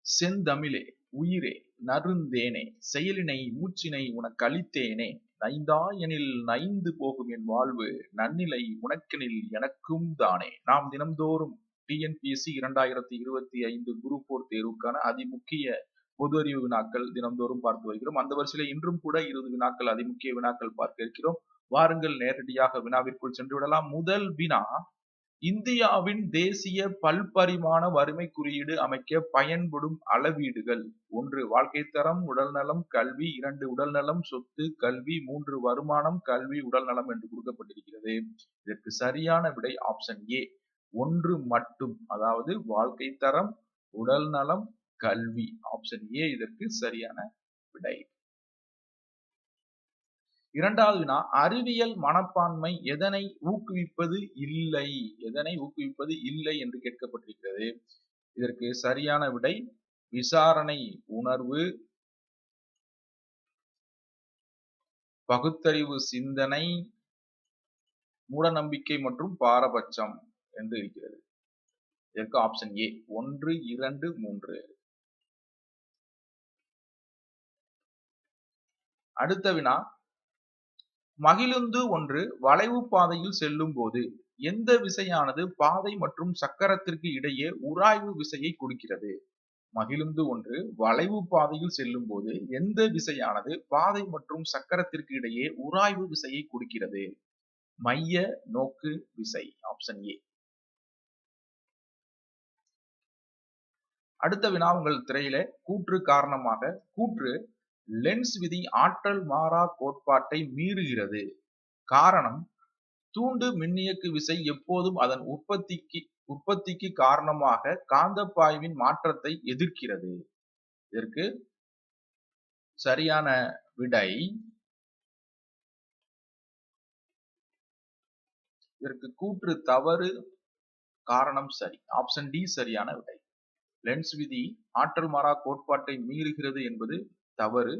செந்தமிழே உயிரே நறுந்தேனே செயலினை மூச்சினை உனக்களித்தேனே நைந்தாயெனில் நைந்து போகும் என் வாழ்வு நன்னிலை உனக்கெனில் எனக்கும் தானே. நாம் தினம்தோறும் டிஎன்பிஎஸ்சி 2025 குரூப் 4 தேர்வுக்கான அதிமுக்கிய பொது அறிவு வினாக்கள் தினம்தோறும் பார்த்து வருகிறோம். அந்த வரிசையில இன்றும் கூட 20 வினாக்கள் அதிமுக்கிய வினாக்கள் பார்க்க இருக்கிறோம். வாருங்கள் நேரடியாக வினாவிற்குள் சென்று விடலாம். முதல் வினா, இந்தியாவின் தேசிய பல்பரிமாண வறுமை குறியீடு அமைக்க பயன்படும் அளவீடுகள். 1 வாழ்க்கை தரம், உடல்நலம், கல்வி. 2 உடல்நலம், சொத்து, கல்வி. 3 வருமானம், கல்வி, உடல்நலம் என்று கொடுக்கப்பட்டிருக்கிறது. இதற்கு சரியான விடை ஆப்ஷன் ஏ 1 மட்டும். அதாவது வாழ்க்கை தரம், உடல்நலம், கல்வி. ஆப்ஷன் ஏ இதற்கு சரியான விடை. இரண்டாவது வினா, அறிவியல் மனப்பான்மை எதனை ஊக்குவிப்பது இல்லை? எதனை ஊக்குவிப்பது இல்லை என்று கேட்கப்பட்டிருக்கிறது. இதற்கு சரியான விடை விசாரணை உணர்வு, பகுத்தறிவு சிந்தனை, மூடநம்பிக்கை மற்றும் பாரபட்சம் என்று இருக்கிறது. இதற்கு ஆப்ஷன் ஏ 1, 2, 3. அடுத்த வினா, மகிழுந்து ஒன்று வளைவு பாதையில் செல்லும் போது எந்த விசையானது பாதை மற்றும் சக்கரத்திற்கு இடையே உராய்வு விசையை கொடுக்கிறது? மகிழுந்து ஒன்று வளைவு பாதையில் செல்லும் போது எந்த விசையானது பாதை மற்றும் சக்கரத்திற்கு இடையே உராய்வு விசையை கொடுக்கிறது? மைய நோக்கு விசை. Option A. அடுத்த வினா உங்கள் திரையில, கூற்று காரணமாக. கூற்று லென்ஸ் விதி ஆற்றல் மாறா கோட்பாட்டை மீறுகிறது. காரணம், தூண்டு மின்னியக்கு விசை எப்போதும் அதன் உற்பத்திக்கு காரணமாக காந்தப்பாய்வின் மாற்றத்தை எதிர்க்கிறது. இதற்கு சரியான விடை, இதற்கு கூற்று தவறு, காரணம் சரி. ஆப்ஷன் டி சரியான விடை. லென்ஸ் விதி ஆற்றல் மாறா கோட்பாட்டை மீறுகிறது என்பது தவறு,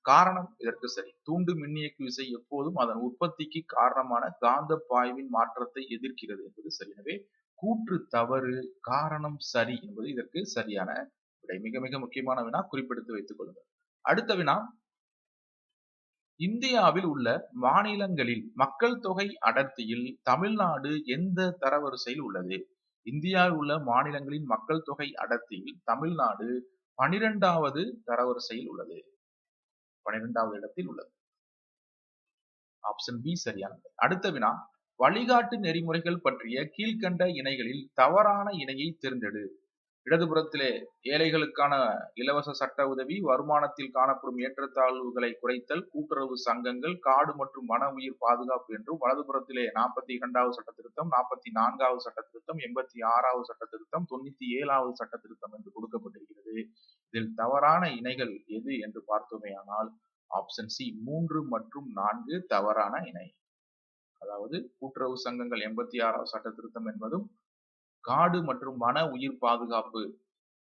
காரணம் இதற்கு சரி. தூண்டு மின்னியக்கு விசை எப்போதும் அதன் உற்பத்திக்கு காரணமான காந்த பாய்வின் மாற்றத்தை எதிர்க்கிறது என்பது சரி. எனவே கூற்று தவறு, காரணம் சரி என்பது இதற்கு சரியான விடை. மிக மிக முக்கியமான வினா, குறிப்பெடுத்து வைத்துக் கொள்ளுங்கள். அடுத்த வினா, இந்தியாவில் உள்ள மாநிலங்களில் மக்கள் தொகை அடர்த்தியில் தமிழ்நாடு எந்த தரவரிசையில் உள்ளது? இந்தியாவில் உள்ள மாநிலங்களின் மக்கள் தொகை அடர்த்தியில் தமிழ்நாடு 12வது தரவரிசையில் உள்ளது. 12வது இடத்தில் உள்ளது. ஆப்ஷன் பி சரியானது. அடுத்த வினா, வழிகாட்டு நெறிமுறைகள் பற்றிய கீழ்கண்ட இணைகளில் தவறான இணையை தேர்ந்தெடு. இடதுபுறத்திலே ஏழைகளுக்கான இலவச சட்ட உதவி, வருமானத்தில் காணப்படும் ஏற்றத்தாழ்வுகளை குறைத்தல், கூட்டுறவு சங்கங்கள், காடு மற்றும் வன உயிர் பாதுகாப்பு என்றும், வலதுபுறத்திலே 42வது சட்ட திருத்தம், 44வது சட்ட திருத்தம், 86வது சட்ட திருத்தம், 97வது சட்ட திருத்தம் என்று கொடுக்கப்பட்டிருக்கிறது. இதில் தவறான இணைகள் எது என்று பார்த்தோமேயானால் ஆப்ஷன் சி 3 மற்றும் 4 தவறான இணை. அதாவது கூட்டுறவு சங்கங்கள் 86வது சட்ட திருத்தம் என்பதும், காடு மற்றும் வன உயிர் பாதுகாப்பு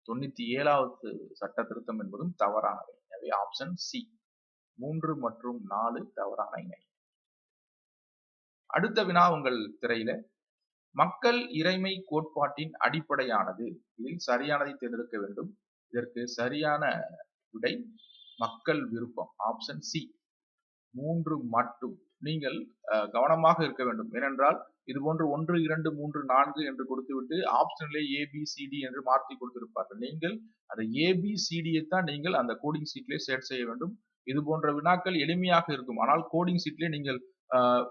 97வது சட்ட திருத்தம் என்பதும் தவறானவை. எனவே ஆப்ஷன் சி 3 மற்றும் 4 தவறான இணை. அடுத்த வினா உங்கள் திரையில, மக்கள் இறைமை கோட்பாட்டின் அடிப்படையானது. இதில் சரியானதை தேர்ந்தெடுக்க வேண்டும். இதற்கு சரியான விடை மக்கள் விருப்பம். ஆப்ஷன் சி 3 மட்டும். நீங்கள் கவனமாக இருக்க வேண்டும். ஏனென்றால் இது போன்று 1, 2, 3, 4 என்று கொடுத்துவிட்டு ஆப்ஷனிலே ABCD என்று மாற்றி கொடுத்திருப்பார்கள். நீங்கள் அந்த ABCD தான் நீங்கள் அந்த கோடிங் சீட்லேயே செட் செய்ய வேண்டும். இது போன்ற வினாக்கள் எளிமையாக இருக்கும். ஆனால் கோடிங் சீட்லேயே நீங்கள்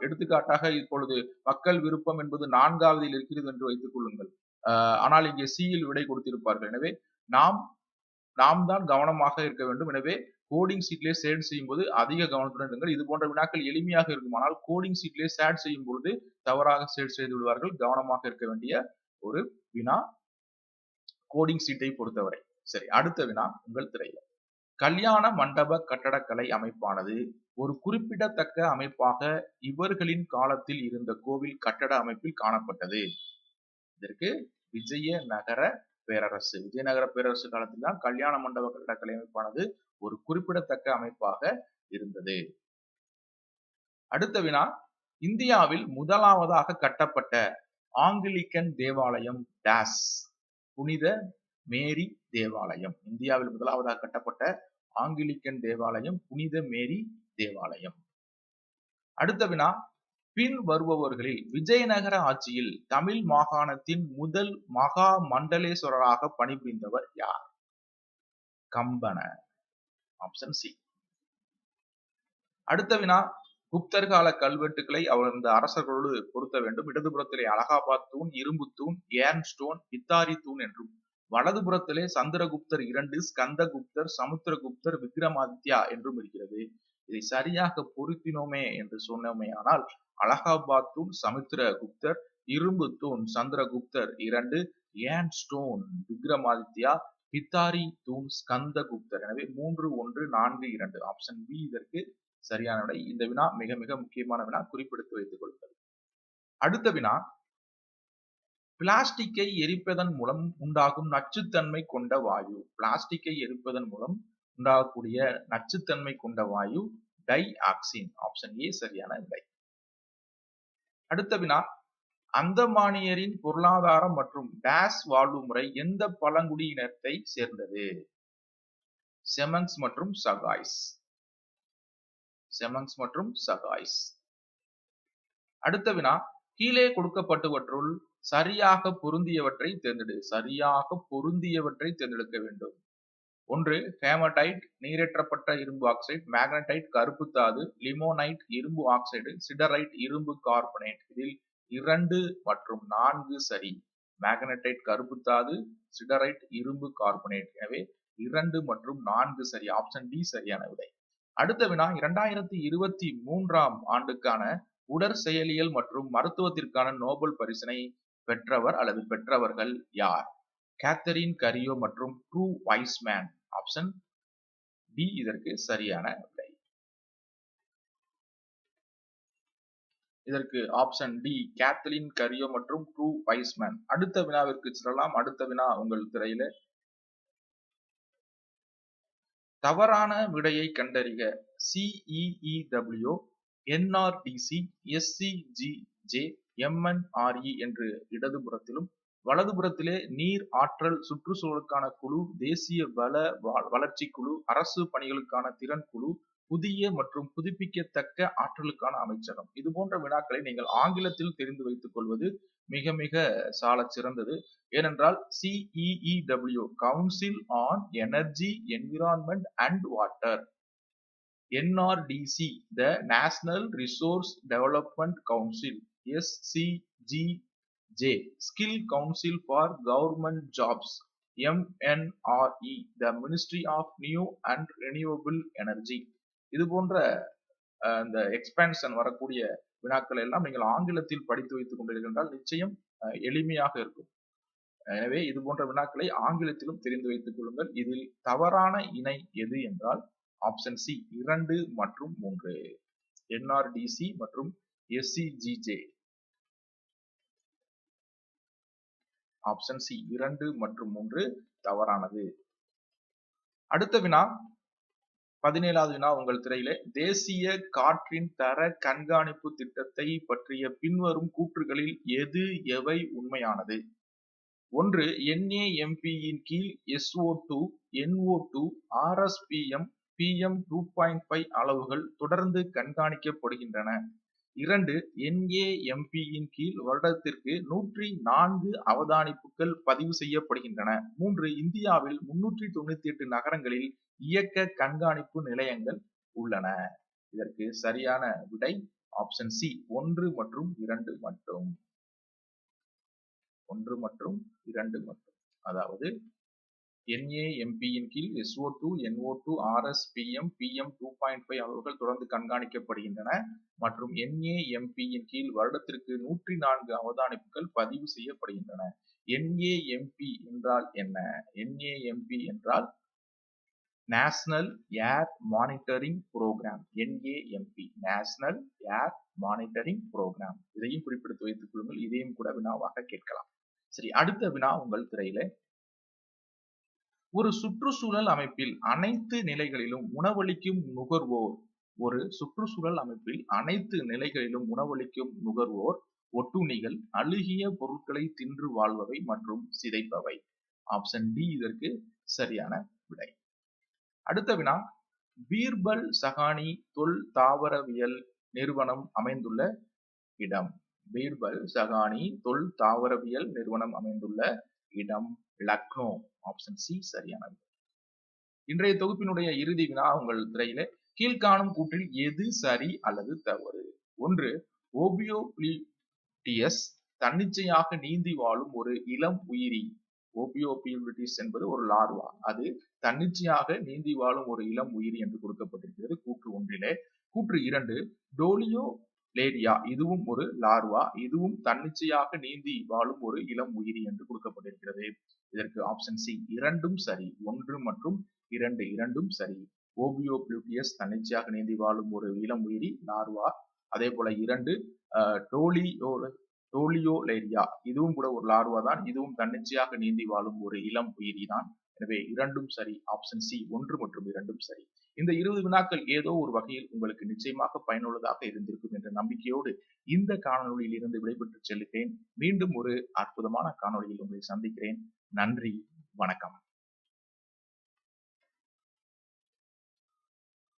எடுத்துக்காட்டாக இப்பொழுது மக்கள் விருப்பம் என்பது 4வதில் இருக்கிறது என்று வைத்துக் கொள்ளுங்கள். ஆனால் இங்கே சியில் விடை கொடுத்திருப்பார்கள். எனவே நாம் தான் கவனமாக இருக்க வேண்டும். எனவே கோடிங் சீட்லேயே சேட் செய்யும் போது அதிக கவனத்துடன் இருங்கள். இது போன்ற வினாக்கள் எளிமையாக இருக்கும். ஆனால் கோடிங் சீட்லேயே சேட் செய்யும் பொழுது தவறாக சேட் செய்து விடுவார்கள். கவனமாக இருக்க வேண்டிய ஒரு வினா கோடிங் சீட்டை பொறுத்தவரை. சரி, அடுத்த வினா உங்கள் திரையில, கல்யாண மண்டப கட்டடக்கலை அமைப்பானது ஒரு குறிப்பிடத்தக்க அமைப்பாக இவர்களின் காலத்தில் இருந்த கோவில் கட்டட அமைப்பில் காணப்பட்டது. இதற்கு விஜயநகர பேரரசு. விஜயநகர பேரரசு காலத்தில் தான் கல்யாண மண்டப கட்டடக்கலை அமைப்பானது ஒரு குறிப்பிடத்தக்க அமைப்பாக இருந்தது. அடுத்த வினா, இந்தியாவில் முதலாவதாக கட்டப்பட்ட ஆங்கிலிக்கன் தேவாலயம் டேஸ். புனித மேரி தேவாலயம். இந்தியாவில் முதலாவதாக கட்டப்பட்ட ஆங்கிலிக்கன் தேவாலயம் புனித மேரி தேவாலயம். அடுத்த வினா, பின் வருபவர்களில் விஜயநகர ஆட்சியில் தமிழ் மாகாணத்தின் முதல் மகா மண்டலேஸ்வரராக பணிபுரிந்தவர் யார்? கம்பன. Option C. அடுத்த வினா, குப்தர் கால கல்வெட்டுக்களை அந்த அரசர்களோடு பொருத்த வேண்டும். இடதுபுறத்திலே அலகாபாத் தூண், இரும்பு தூண், ஏர்ன் ஸ்டோன், பித்தாரி தூண் என்றும், வலதுபுறத்திலே சந்திரகுப்தர் 2, ஸ்கந்தகுப்தர், சமுத்திரகுப்தர், விக்ரமாதித்யா என்றும் இருக்கிறது. இதை சரியாக பொருத்தினோமே என்று சொன்னோமே ஆனால் அலகாபாத் தூண் சமுத்திரகுப்தர், இரும்பு தூண் சந்திரகுப்தர் 2, ஏர்ன் ஸ்டோன் விக்ரமாதித்யா, பித்தாரி தூண் ஸ்கந்தகுப்தர். எனவே 3, 1, 4, 2 ஆப்ஷன் பி இதற்கு சரியான விடை. இந்த வினா மிக மிக முக்கியமான வினா, குறிப்பெடுத்து வைத்துக் கொள்ளுங்கள். அடுத்த வினா, பிளாஸ்டிக்கை எரிப்பதன் மூலம் உண்டாகும் நச்சுத்தன்மை கொண்ட வாயு. பிளாஸ்டிக்கை எரிப்பதன் மூலம் உண்டாகக்கூடிய நச்சுத்தன்மை கொண்ட வாயு டை ஆக்சின். ஆப்ஷன் ஏ சரியான விடை. அடுத்த வினா, அந்தமானியரின் பொருளாதாரம் மற்றும் டேஸ் வாழ்வு முறை எந்த பழங்குடியினத்தை சேர்ந்தது? செமன்ஸ் மற்றும் சகாய்ஸ். செமன்ஸ் மற்றும் சகாய்ஸ். அடுத்த வினா, கீழே கொடுக்கப்பட்டவற்றுள் சரியாக பொருந்தியவற்றை தேர்ந்தெடு. சரியாக பொருந்தியவற்றை தேர்ந்தெடுக்க வேண்டும். 1 ஹேமடைட் நீரேற்றப்பட்ட இரும்பு ஆக்சைடு, மேக்னடைட் கருப்பு தாது, லிமோனைட் இரும்பு ஆக்சைடு, சிடரைட் இரும்பு கார்பனேட். இதில் 2 மற்றும் 4 சரி. மேக்னடைட் கருப்பு தாது, சிடரைட் இரும்பு கார்பனேட். எனவே 2 மற்றும் 4 சரி. ஆப்ஷன் டி சரியான விடை. அடுத்த வினா, 2023ஆம் ஆண்டுக்கான உடற்செயலியல் மற்றும் மருத்துவத்திற்கான நோபல் பரிசினை பெற்றவர் அல்லது பெற்றவர்கள் யார்? கேத்தரின் கரியோ மற்றும் ட்ரூ வைஸ்மேன். ஆப்ஷன் டி இதற்கு சரியான விடை. இதற்கு ஆப்ஷன் டி கேத்தலின் கரியோ மற்றும் ட்ரூ வைஸ்மேன். அடுத்த வினாவிற்கு செல்லலாம். அடுத்த வினா உங்கள் திரையில. தவறான விடையை கண்டறிக. CEEW, NRDC, SCGJ, MNRE என்று இடதுபுறத்திலும், வலதுபுறத்திலே நீர் ஆற்றல் சுற்றுச்சூழலுக்கான குழு, தேசிய வளர்ச்சி குழு, அரசு பணிகளுக்கான திறன் குழு, புதிய மற்றும் புதுப்பிக்கத்தக்க ஆற்றலுக்கான அமைச்சகம். இது போன்ற வினாக்களை நீங்கள் ஆங்கிலத்தில் தெரிந்து வைத்துக் கொள்வது மிக மிக சாலச் சிறந்தது. ஏனென்றால் CEEW council on energy, environment and water, NRDC the National Resource Development Council, SCGJ Skill Council for Government Jobs, MNRE the Ministry of New and Renewable Energy. இது போன்ற இந்த எக்ஸ்பான்ஷன் வரக்கூடிய வினாக்கள் எல்லாம் நீங்கள் ஆங்கிலத்தில் படித்து வைத்துக் கொண்டிருக்கின்றால் நிச்சயம் எளிமையாக இருக்கும். எனவே இது போன்ற வினாக்களை ஆங்கிலத்திலும் தெரிந்து வைத்துக் கொள்ளுங்கள். இதில் தவறான இணை எது என்றால் ஆப்ஷன் சி 2 மற்றும் 3. NRDC மற்றும் SCGJ. ஆப்ஷன் சி 2 மற்றும் 3 தவறானது. அடுத்த வினா 17வது வினா உங்கள் திரையிலே. தேசிய காற்றின் தர கண்காணிப்பு திட்டத்தை பற்றிய பின்வரும் கூற்றுகளில் எது எவை உண்மையானது? 1 NAMP இன் கீழ் SO2, NO2, RSPM, PM2.5 அளவுகள் தொடர்ந்து கண்காணிக்கப்படுகின்றன. 2 NAMP இன் கீழ் வருடத்திற்கு 104 அவதானிப்புகள் பதிவு செய்யப்படுகின்றன. 3 இந்தியாவில் 398 நகரங்களில் இயக்க கண்காணிப்பு நிலையங்கள் உள்ளன. இதற்கு சரியான விடை ஆப்ஷன் சி 1 மற்றும் 2 மட்டும். 1 மற்றும் 2 மட்டும். அதாவது NAMP இன் கீழ் SO2, NO2, RSPM, PM2.5 அளவுகள் தொடர்ந்து கண்காணிக்கப்படுகின்றன மற்றும் NAMP இன் கீழ் வருடத்திற்கு 104 அவதானிப்புகள் பதிவு செய்யப்படுகின்றன. NAMP என்றால் என்ன? NAMP என்றால் நேஷனல் ஏர் மானிட்டரிங் புரோகிராம். NAMP நேஷனல் ஏர் மானிட்டரிங் புரோகிராம். இதையும் குறிப்பிட்டு வைத்துக் கொள்ளுங்கள். இதையும் கூட வினாவாக கேட்கலாம். சரி, அடுத்த வினா உங்கள் திரையில. ஒரு சுற்றுச்சூழல் அமைப்பில் அனைத்து நிலைகளிலும் உணவளிக்கும் நுகர்வோர். ஒரு சுற்றுச்சூழல் அமைப்பில் அனைத்து நிலைகளிலும் உணவளிக்கும் நுகர்வோர் ஒட்டுண்ணிகள், அழுகிய பொருட்களை தின்று வாழ்பவை மற்றும் சிதைப்பவை. ஆப்ஷன் டி இதற்கு சரியான விடை. அடுத்த வினா, பீர்பல் சகானி தொல் தாவரவியல் நிறுவனம் அமைந்துள்ள இடம். பீர்பல் சகானி தொல் தாவரவியல் நிறுவனம் அமைந்துள்ள இடம் லக்னோ. ஆப்ஷன் சி சரியானது. இன்றைய தொகுப்பினுடைய இறுதி வினா உங்கள் திரையிலே, கீழ்காணும் கூற்றில் எது சரி அல்லது தவறு? 1. ஓபியோபிலிட்டியஸ் தன்னிச்சையாக நீந்தி வாழும் ஒரு இளம் உயிரி. ஓபியோபிலிட்டிஸ் என்பது ஒரு லார்வா, அது தன்னிச்சையாக நீந்தி வாழும் ஒரு இளம் உயிரி என்று கொடுக்கப்பட்டிருக்கிறது கூற்று 1. கூற்று 2, டோலியோலேரியா இதுவும் ஒரு லார்வா, இதுவும் தன்னிச்சையாக நீந்தி வாழும் ஒரு இளம் உயிரி என்று கொடுக்கப்பட்டிருக்கிறது. இதற்கு ஆப்ஷன் சி இரண்டும் சரி. 1 மற்றும் 2 இரண்டும் சரி. ஓபியோபிலிட்டியஸ் தன்னிச்சையாக நீந்தி வாழும் ஒரு இளம் உயிரி லார்வா. அதே போல 2 டோலியோலேரியா இதுவும் கூட ஒரு லார்வா தான், இதுவும் தன்னிச்சையாக நீந்தி வாழும் ஒரு இளம் உயிரி தான். எனவே இரண்டும் சரி. ஆப்ஷன் சி 1 மற்றும் 2 சரி. இந்த 20 வினாக்கள் ஏதோ ஒரு வகையில் உங்களுக்கு நிச்சயமாக பயனுள்ளதாக இருந்திருக்கும் என்ற நம்பிக்கையோடு இந்த காணொளியில் இருந்து விடைபெற்று செல்கிறேன். மீண்டும் ஒரு அற்புதமான காணொளியில் உங்களை சந்திக்கிறேன். நன்றி, வணக்கம்.